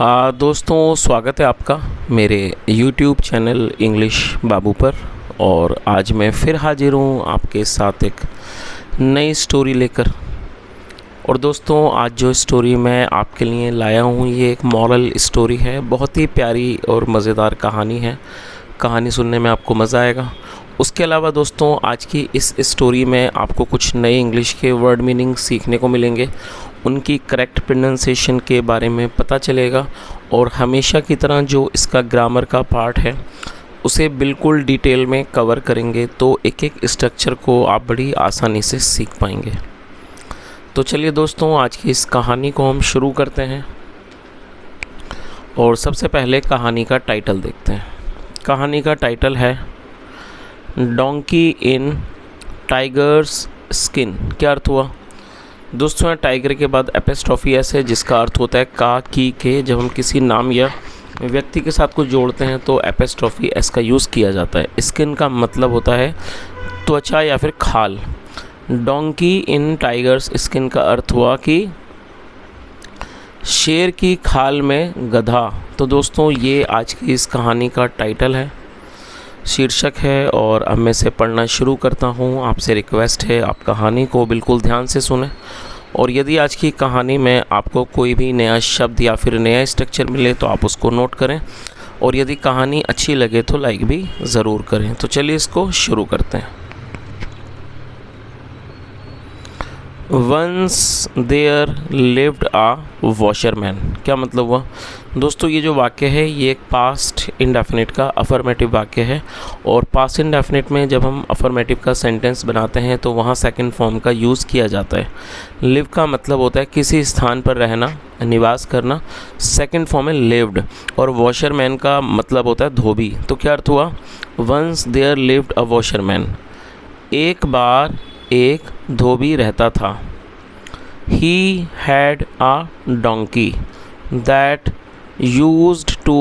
दोस्तों, स्वागत है आपका मेरे YouTube चैनल इंग्लिश बाबू पर। और आज मैं फिर हाजिर हूँ आपके साथ एक नई स्टोरी लेकर। और दोस्तों, आज जो स्टोरी मैं आपके लिए लाया हूँ ये एक मॉरल स्टोरी है। बहुत ही प्यारी और मज़ेदार कहानी है। कहानी सुनने में आपको मज़ा आएगा। उसके अलावा दोस्तों, आज की इस स्टोरी में आपको कुछ नए इंग्लिश के वर्ड मीनिंग सीखने को मिलेंगे, उनकी करेक्ट प्रोनाउंसिएशन के बारे में पता चलेगा। और हमेशा की तरह जो इसका ग्रामर का पार्ट है उसे बिल्कुल डिटेल में कवर करेंगे, तो एक एक स्ट्रक्चर को आप बड़ी आसानी से सीख पाएंगे। तो चलिए दोस्तों, आज की इस कहानी को हम शुरू करते हैं। और सबसे पहले कहानी का टाइटल देखते हैं। कहानी का टाइटल है डोंकी इन टाइगर्स स्किन। क्या अर्थ हुआ दोस्तों? टाइगर के बाद एपिस्ट्रॉफी एस है जिसका अर्थ होता है का, की, के। जब हम किसी नाम या व्यक्ति के साथ कुछ जोड़ते हैं तो एपिस्ट्रॉफी एस का यूज़ किया जाता है। स्किन का मतलब होता है त्वचा या फिर खाल। डोंकी इन टाइगर्स स्किन का अर्थ हुआ कि शेर की खाल में गधा। तो दोस्तों, ये आज की इस कहानी का टाइटल है, शीर्षक है। और अब मैं इसे पढ़ना शुरू करता हूँ। आपसे रिक्वेस्ट है आप कहानी को बिल्कुल ध्यान से सुनें। और यदि आज की कहानी में आपको कोई भी नया शब्द या फिर नया स्ट्रक्चर मिले तो आप उसको नोट करें। और यदि कहानी अच्छी लगे तो लाइक भी ज़रूर करें। तो चलिए इसको शुरू करते हैं। Once there lived a washerman. क्या मतलब हुआ दोस्तों? ये जो वाक्य है ये एक पास्ट इंडेफिनिट का अफर्मेटिव वाक्य है। और पास्ट इंडेफिनिट में जब हम अफर्मेटिव का सेंटेंस बनाते हैं तो वहाँ सेकंड फॉर्म का यूज़ किया जाता है। लिव का मतलब होता है किसी स्थान पर रहना, निवास करना। सेकंड फॉर्म है लिव्ड। और वॉशरमैन का मतलब होता है धोबी। तो क्या अर्थ हुआ? Once there lived a washerman. एक बार एक धोबी रहता था। He had a donkey that used to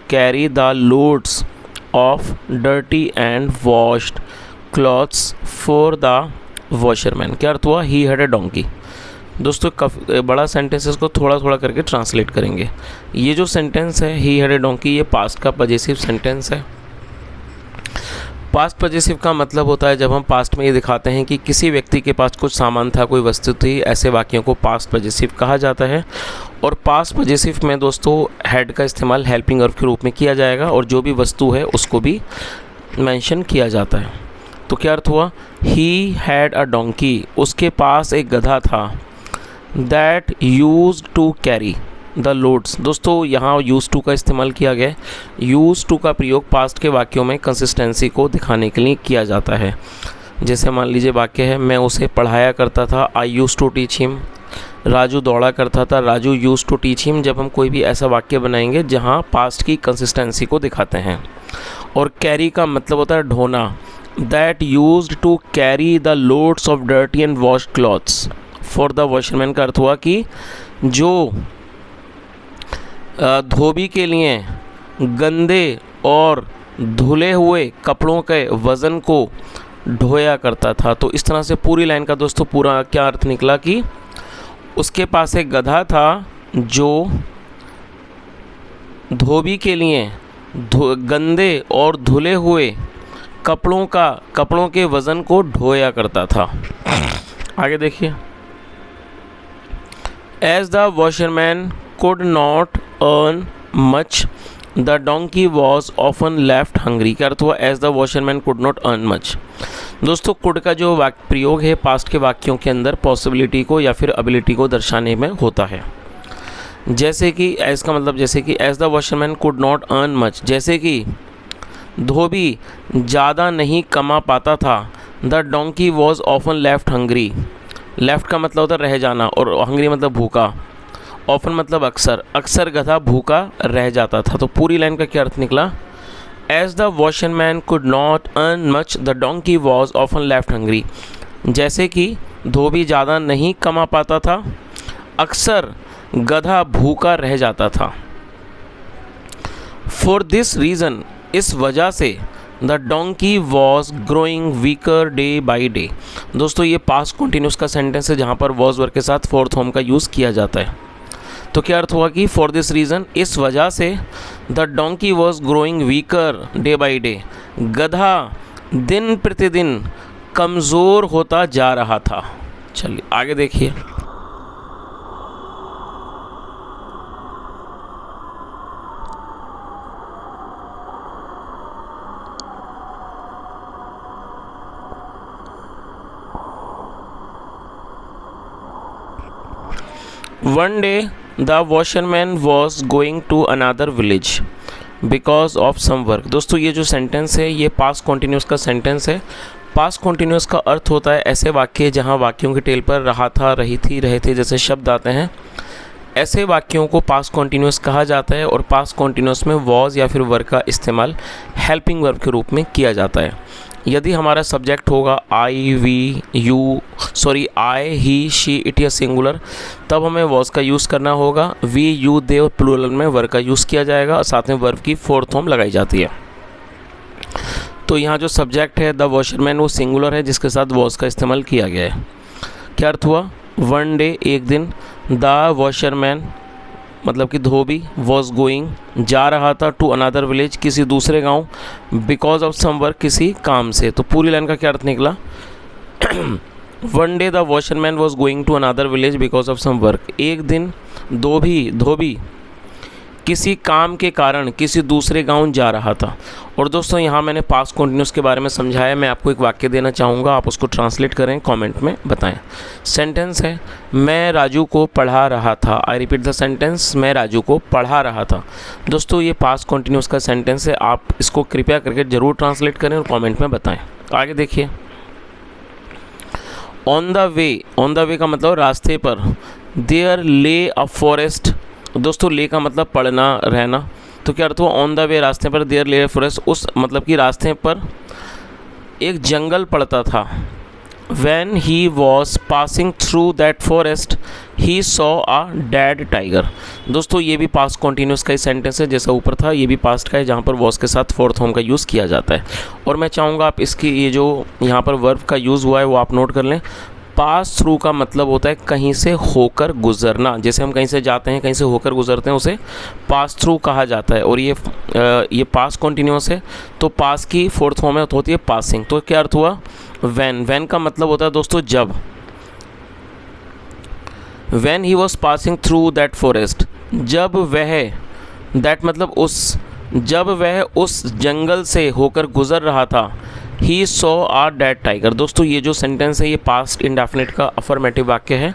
carry the loads of dirty and washed clothes for the washerman। क्या अर्थ हुआ? He had a donkey। दोस्तों, बड़ा सेंटेंसेस को थोड़ा थोड़ा करके ट्रांसलेट करेंगे। ये जो सेंटेंस है he had a donkey, ये पास्ट का पजेसिव सेंटेंस है। पास्ट पजेसिव का मतलब होता है जब हम पास्ट में ये दिखाते हैं कि किसी व्यक्ति के पास कुछ सामान था, कोई वस्तु थी, ऐसे वाक्यों को पास्ट पजेसिव कहा जाता है। और पास्ट पजेसिव में दोस्तों हैड का इस्तेमाल हेल्पिंग वर्ब के रूप में किया जाएगा और जो भी वस्तु है उसको भी मेंशन किया जाता है। तो क्या अर्थ हुआ? ही हैड अ डोंकी, उसके पास एक गधा था। That used to carry the loads. दोस्तों, यहाँ यूज़ टू का इस्तेमाल किया गया है। यूज़ टू का प्रयोग पास्ट के वाक्यों में कंसिस्टेंसी को दिखाने के लिए किया जाता है। जैसे मान लीजिए वाक्य है, मैं उसे पढ़ाया करता था। I used to teach him. Raju दौड़ा करता था। Raju used to teach him. जब हम कोई भी ऐसा वाक्य बनाएंगे जहाँ पास्ट की कंसिस्टेंसी को दिखाते हैं। और कैरी का मतलब होता है ढोना। That used to carry the loads of dirty and washed clothes for the washerman का अर्थ हुआ कि जो धोबी के लिए गंदे और धुले हुए कपड़ों के वज़न को ढोया करता था। तो इस तरह से पूरी लाइन का दोस्तों पूरा क्या अर्थ निकला कि उसके पास एक गधा था जो धोबी के लिए गंदे और धुले हुए कपड़ों के वज़न को ढोया करता था। आगे देखिए। As the washerman could not earn much, the donkey was often left hungry। क्या अर्थ हुआ? as the washerman could not earn much। दोस्तों, could का जो प्रयोग है पास्ट के वाक्यों के अंदर पॉसिबिलिटी को या फिर एबिलिटी को दर्शाने में होता है। जैसे कि as का मतलब जैसे कि as the washerman could not earn much, जैसे कि धोबी ज़्यादा नहीं कमा पाता था। the donkey was often left hungry। left का मतलब होता है रह जाना और hungry मतलब भूखा। ऑफन मतलब अक्सर। अक्सर गधा भूखा रह जाता था। तो पूरी लाइन का क्या अर्थ निकला? As the washerman could not earn much, the donkey was often left hungry. जैसे कि धोबी ज़्यादा नहीं कमा पाता था, अक्सर गधा भूखा रह जाता था। फॉर दिस रीज़न, इस वजह से the donkey was growing weaker day by day. दोस्तों, ये पास्ट कॉन्टिन्यूस का सेंटेंस है जहाँ पर वॉज वर्ग के साथ फोर्थ फॉर्म का यूज़ किया जाता है। तो क्या अर्थ हुआ कि फॉर दिस रीज़न, इस वजह से, the donkey was growing weaker day by day, गधा दिन प्रतिदिन कमज़ोर होता जा रहा था। चलिए आगे देखिए। One day, the washerman was going to another village because of some work। दोस्तों ये जो सेंटेंस है ये पास्ट कॉन्टिन्यूस का सेंटेंस है। पास्ट कॉन्टिन्यूस का अर्थ होता है ऐसे वाक्य जहाँ वाक्यों के टेल पर रहा था, रही थी, रहे थे जैसे शब्द आते हैं, ऐसे वाक्यों को पास्ट कॉन्टिन्यूस कहा जाता है। और पास्ट कॉन्टिन्यूस में वॉज या फिर वर्ब का इस्तेमाल हेल्पिंग वर्ब के रूप में किया जाता है। यदि हमारा सब्जेक्ट होगा I, we, you, I, he, she, it या सिंगुलर, तब हमें वॉज का यूज़ करना होगा। वी, यू, दे और प्लूरल में वर्ब का यूज़ किया जाएगा और साथ में वर्ब की फोर्थ फॉर्म लगाई जाती है। तो यहाँ जो सब्जेक्ट है द वॉशरमैन वो सिंगुलर है जिसके साथ वॉज का इस्तेमाल किया गया है। क्या अर्थ हुआ? वन डे, एक दिन, द वॉशरमैन मतलब कि धोबी, वॉज गोइंग जा रहा था, टू अनदर विलेज किसी दूसरे गांव, बिकॉज ऑफ सम वर्क किसी काम से। तो पूरी लाइन का क्या अर्थ निकला? One day the washerman was going to another village because of some work, एक दिन धोबी किसी काम के कारण किसी दूसरे गांव जा रहा था। और दोस्तों यहाँ मैंने पास्ट कॉन्टिन्यूस के बारे में समझाया। मैं आपको एक वाक्य देना चाहूँगा, आप उसको ट्रांसलेट करें, कमेंट में बताएं। सेंटेंस है मैं राजू को पढ़ा रहा था। आई रिपीट द सेंटेंस, मैं राजू को पढ़ा रहा था। दोस्तों ये पास्ट कॉन्टिन्यूस का सेंटेंस है, आप इसको कृपया करके ज़रूर ट्रांसलेट करें और कॉमेंट में बताएँ। आगे देखिए। ऑन द वे का मतलब रास्ते पर, देयर ले अ फॉरेस्ट। दोस्तों ले का मतलब पढ़ना, रहना। तो क्या अर्थ हुआ? ऑन द वे रास्ते पर, देयर ले फॉरेस्ट, उस मतलब कि रास्ते पर एक जंगल पड़ता था। When he was passing through that forest he saw a dead tiger. दोस्तों ये भी पास्ट कॉन्टिन्यूस का ही सेंटेंस है, जैसा ऊपर था ये भी पास्ट का है जहाँ पर वॉज के साथ फोर्थ फॉर्म का यूज़ किया जाता है। और मैं चाहूँगा आप इसकी ये जो यहाँ पर वर्ब का यूज़ हुआ है वो आप नोट कर लें। पास थ्रू का मतलब होता है कहीं से होकर गुजरना। जैसे हम कहीं से जाते हैं, कहीं से होकर गुजरते हैं, उसे पास थ्रू कहा जाता है। और ये पास कॉन्टिन्यूस है, तो पास की फोर्थ फॉर्म में होती है पासिंग। तो क्या अर्थ हुआ? वैन का मतलब होता है दोस्तों जब। When he was passing through that forest, जब वह, दैट मतलब उस, जब वह उस जंगल से होकर गुजर रहा था। He saw a dead tiger. दोस्तों ये जो सेंटेंस है ये पास्ट इंडेफिनिट का अफर्मेटिव वाक्य है।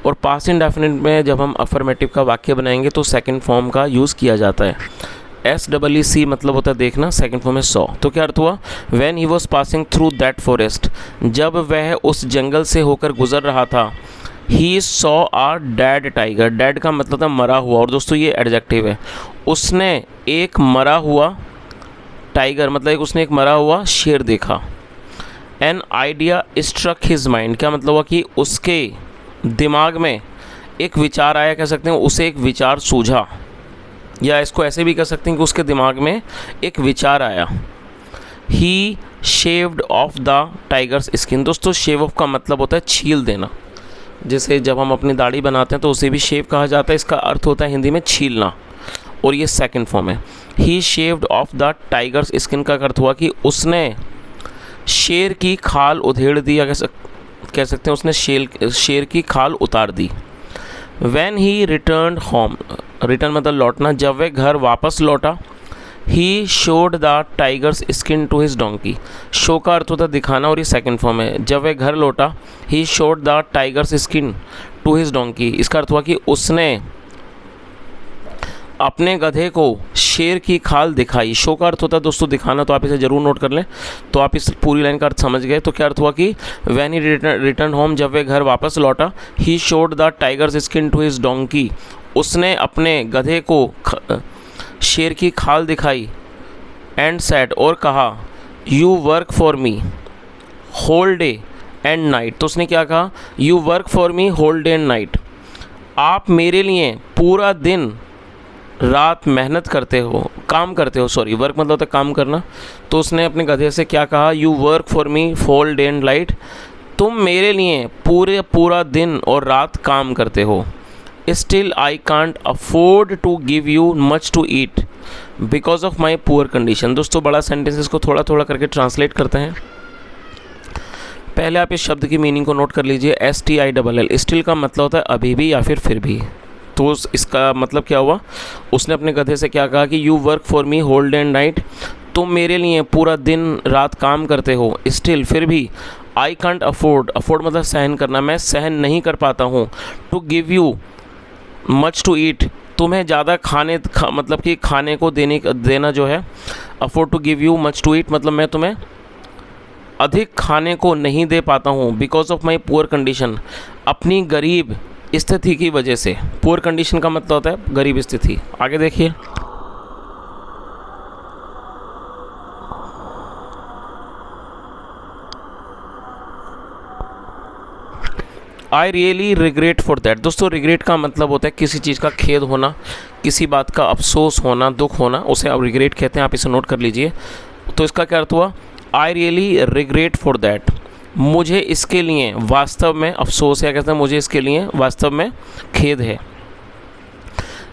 और पास्ट इंडेफिनिट में जब हम अफर्मेटिव का वाक्य बनाएंगे तो सेकंड फॉर्म का यूज़ किया जाता है। SEEC मतलब होता है देखना, सेकंड फॉर्म में सॉ। तो क्या अर्थ हुआ? When he was passing through that forest, जब वह उस जंगल से होकर गुजर रहा था। He saw a dead tiger, dead का मतलब था मरा हुआ। और दोस्तों ये एडजेक्टिव है। उसने एक मरा हुआ टाइगर मतलब उसने एक मरा हुआ शेर देखा। An idea struck his mind, क्या मतलब हुआ कि उसके दिमाग में एक विचार आया, कह सकते हैं उसे एक विचार सूझा, या इसको ऐसे भी कह सकते हैं कि उसके दिमाग में एक विचार आया। He shaved off the tiger's skin. दोस्तों शेव ऑफ का मतलब होता है छील देना। जैसे जब हम अपनी दाढ़ी बनाते हैं तो उसे भी शेव कहा जाता है, इसका अर्थ होता है हिंदी में छीलना। और ये सेकंड फॉर्म है। He shaved off the tiger's skin का अर्थ हुआ कि उसने शेर की खाल उधेड़ दी, या कह सकते हैं उसने शेर की खाल उतार दी। When he returned home, return मतलब लौटना, जब वह घर वापस लौटा। ही showed the tiger's skin to his donkey। Show का अर्थ होता है दिखाना और ये सेकंड फॉर्म है। जब वह घर लौटा, he showed the tiger's skin to his donkey, इसका अर्थ हुआ कि उसने अपने गधे को शेर की खाल दिखाई। शो का अर्थ होता है दोस्तों दिखाना, तो आप इसे ज़रूर नोट कर लें। तो आप इस पूरी लाइन का अर्थ समझ गए। तो क्या अर्थ हुआ कि व्हेन ही रिटर्न होम, जब वह घर वापस लौटा। He showed the tiger's skin to his donkey, उसने अपने गधे को शेर की खाल दिखाई। एंड सेड, और कहा, you work for me whole day and night. तो उसने क्या कहा? You work for me whole day and night, आप मेरे लिए पूरा दिन रात मेहनत करते हो, काम करते हो। सॉरी, वर्क मतलब होता है काम करना। तो उसने अपने गधे से क्या कहा? You work for me whole day and night, तुम मेरे लिए पूरा दिन और रात काम करते हो। Still I can't afford to give you much to eat because of my poor condition. दोस्तों बड़ा सेंटेंसेस को थोड़ा थोड़ा करके ट्रांसलेट करते हैं। पहले आप इस शब्द की मीनिंग को नोट कर लीजिए। STILL, स्टिल का मतलब होता है अभी भी या फिर भी। तो इसका मतलब क्या हुआ, उसने अपने गधे से क्या कहा कि you work for me whole day and night, तुम मेरे लिए पूरा दिन रात काम करते हो, स्टिल फिर भी, आई कांट अफोर्ड मतलब सहन करना, मैं सहन नहीं कर पाता हूँ, to give you much to eat, तुम्हें ज़्यादा मतलब कि खाने को देना जो है, afford to give you much to eat मतलब मैं तुम्हें अधिक खाने को नहीं दे पाता हूँ, because of my poor condition, अपनी गरीब स्थिति की वजह से। पुअर कंडीशन का मतलब होता है गरीब स्थिति। आगे देखिए, I really regret for that. दोस्तों रिग्रेट का मतलब होता है किसी चीज़ का खेद होना, किसी बात का अफसोस होना, दुख होना, उसे आप रिग्रेट कहते हैं। आप इसे नोट कर लीजिए। तो इसका क्या अर्थ हुआ, I really regret for that, मुझे इसके लिए वास्तव में अफसोस है, कहते हैं मुझे इसके लिए वास्तव में खेद है,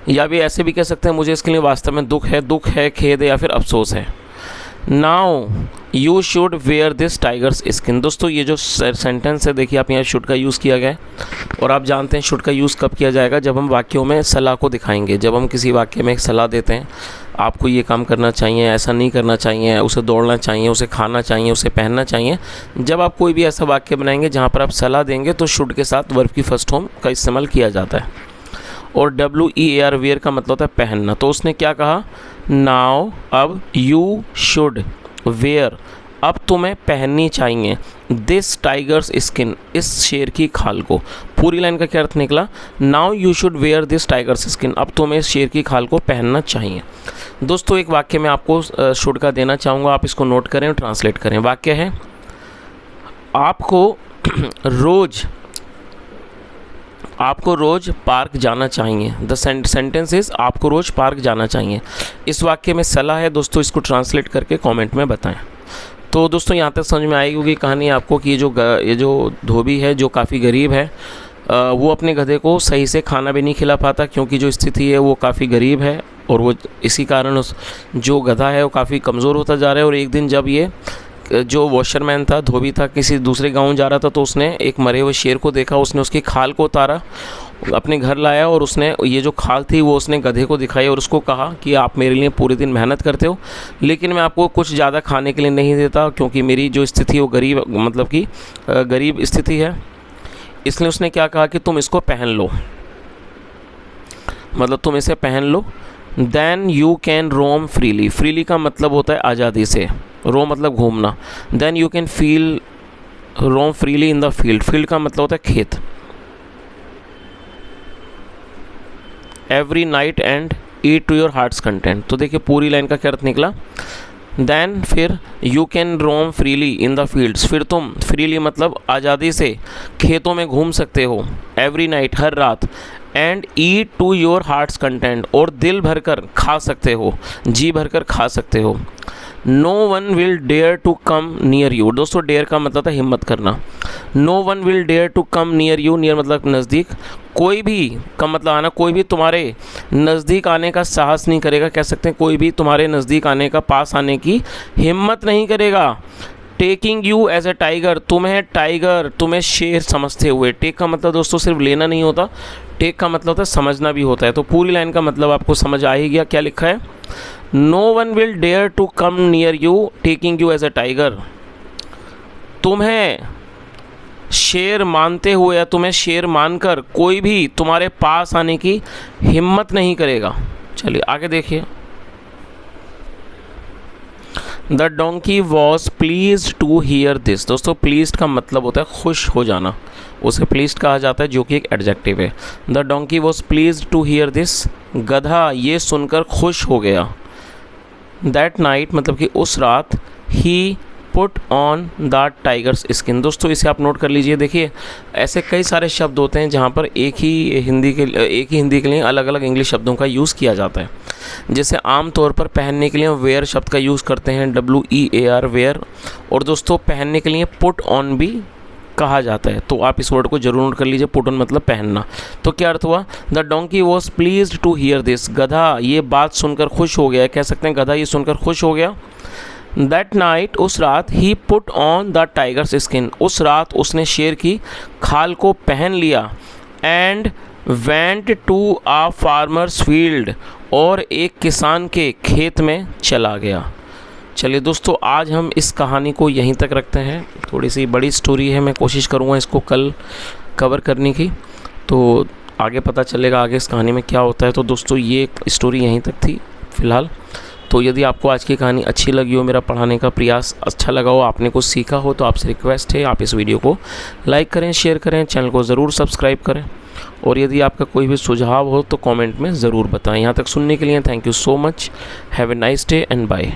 या भी ऐसे भी कह सकते हैं मुझे इसके लिए वास्तव में दुख है, खेद है या फिर अफसोस है। Now you should wear this tiger's skin. दोस्तों ये जो सेंटेंस है देखिए, आप यहाँ शुड का यूज़ किया गया है, और आप जानते हैं शुड का यूज़ कब किया जाएगा, जब हम वाक्यों में सलाह को दिखाएंगे। जब हम किसी वाक्य में एक सलाह देते हैं, आपको ये काम करना चाहिए, ऐसा नहीं करना चाहिए, उसे दौड़ना चाहिए, उसे खाना चाहिए, उसे पहनना चाहिए, जब आप कोई भी ऐसा वाक्य बनाएंगे जहाँ पर आप सलाह देंगे तो शुड के साथ वर्ब की फर्स्ट फॉर्म का इस्तेमाल किया जाता है। और WEAR वेयर का मतलब होता है पहनना। तो उसने क्या कहा, नाउ अब, यू शुड वेयर अब तुम्हें पहननी चाहिए, दिस टाइगर्स स्किन इस शेर की खाल को। पूरी लाइन का क्या अर्थ निकला, now you should wear this tiger's skin अब तुम्हें इस शेर की खाल को पहनना चाहिए। दोस्तों एक वाक्य में आपको शुड का देना चाहूँगा, आप इसको नोट करें और ट्रांसलेट करें। वाक्य है, आपको रोज़ पार्क जाना चाहिए। द सेंटेंस इज आपको रोज़ पार्क जाना चाहिए। इस वाक्य में सलाह है दोस्तों, इसको ट्रांसलेट करके कमेंट में बताएं। तो दोस्तों यहाँ तक समझ में आएगी होगी कहानी आपको कि ये जो धोबी है जो काफ़ी गरीब है, वो अपने गधे को सही से खाना भी नहीं खिला पाता, क्योंकि जो स्थिति है वो काफ़ी गरीब है, और वो इसी कारण जो गधा है वो काफ़ी कमज़ोर होता जा रहा है। और एक दिन जब ये जो वॉशरमैन था, धोबी था, किसी दूसरे गांव जा रहा था, तो उसने एक मरे हुए शेर को देखा, उसने उसकी खाल को उतारा, अपने घर लाया, और उसने ये जो खाल थी वो उसने गधे को दिखाई और उसको कहा कि आप मेरे लिए पूरे दिन मेहनत करते हो, लेकिन मैं आपको कुछ ज़्यादा खाने के लिए नहीं देता, क्योंकि मेरी जो स्थिति वो गरीब मतलब कि गरीब स्थिति है। इसलिए उसने क्या कहा कि तुम इसको पहन लो, मतलब तुम इसे पहन लो, then you can roam freely. Freely का मतलब होता है आज़ादी से, रोम मतलब घूमना। Then you can roam freely in the field. Field का मतलब होता है खेत। Every night and eat to your heart's content. तो देखिए पूरी लाइन का क्या अर्थ निकला, देन फिर you can roam freely in the fields, फिर तुम फ्रीली मतलब आज़ादी से खेतों में घूम सकते हो, एवरी नाइट हर रात, and eat to your heart's content और दिल भरकर खा सकते हो, जी भरकर खा सकते हो। No one will dare to come near you. दोस्तों डेयर का मतलब है हिम्मत करना। No one will dare to come near you, near मतलब नज़दीक, कोई भी का मतलब आना, कोई भी तुम्हारे नज़दीक आने का साहस नहीं करेगा, कह सकते हैं कोई भी तुम्हारे नज़दीक आने का, पास आने की हिम्मत नहीं करेगा। Taking you as a tiger, तुम्हें शेर समझते हुए। टेक का मतलब दोस्तों सिर्फ लेना नहीं होता, टेक का मतलब होता है समझना भी होता है। तो पूरी लाइन का मतलब आपको समझ आ ही गया क्या लिखा है, no one will dare to come near you taking you as a tiger. तुम्हें शेर मानते हुए या तुम्हें शेर मानकर कोई भी तुम्हारे पास आने की हिम्मत नहीं करेगा। चलिए आगे देखिए। The donkey was pleased to hear this. दोस्तों प्लीज्ड का मतलब होता है खुश हो जाना, उसे प्लीज्ड कहा जाता है जो कि एक एडजेक्टिव है। The donkey was pleased to hear this, गधा ये सुनकर खुश हो गया। दैट नाइट मतलब कि उस रात, he put on the tiger's skin. दोस्तों इसे आप नोट कर लीजिए। देखिए ऐसे कई सारे शब्द होते हैं जहाँ पर एक ही हिंदी के लिए अलग अलग इंग्लिश शब्दों का यूज़ किया जाता है। जैसे आम तौर पर पहनने के लिए वेयर शब्द का यूज़ करते हैं, WEAR वेयर, और दोस्तों पहनने के लिए पुट ऑन भी कहा जाता है। तो आप इस वर्ड को जरूर नोट कर लीजिए, पुट ऑन मतलब पहनना। तो क्या अर्थ हुआ, the donkey was pleased to hear this, गधा ये बात सुनकर खुश हो गया, कह सकते हैं गधा ये सुनकर खुश हो गया। दैट नाइट उस रात, he put on the tiger's skin, उस रात उसने शेर की खाल को पहन लिया। And went to a farmer's field, और एक किसान के खेत में चला गया। चलिए दोस्तों, आज हम इस कहानी को यहीं तक रखते हैं। थोड़ी सी बड़ी स्टोरी है, मैं कोशिश करूँगा इसको कल कवर करने की, तो आगे पता चलेगा आगे इस कहानी में क्या होता है। तो दोस्तों ये स्टोरी यहीं तक थी फ़िलहाल। तो यदि आपको आज की कहानी अच्छी लगी हो, मेरा पढ़ाने का प्रयास अच्छा लगा हो, आपने कुछ सीखा हो, तो आपसे रिक्वेस्ट है आप इस वीडियो को लाइक करें, शेयर करें, चैनल को ज़रूर सब्सक्राइब करें। और यदि आपका कोई भी सुझाव हो तो कमेंट में ज़रूर बताएं। यहाँ तक सुनने के लिए thank you so much. Have a nice day and bye.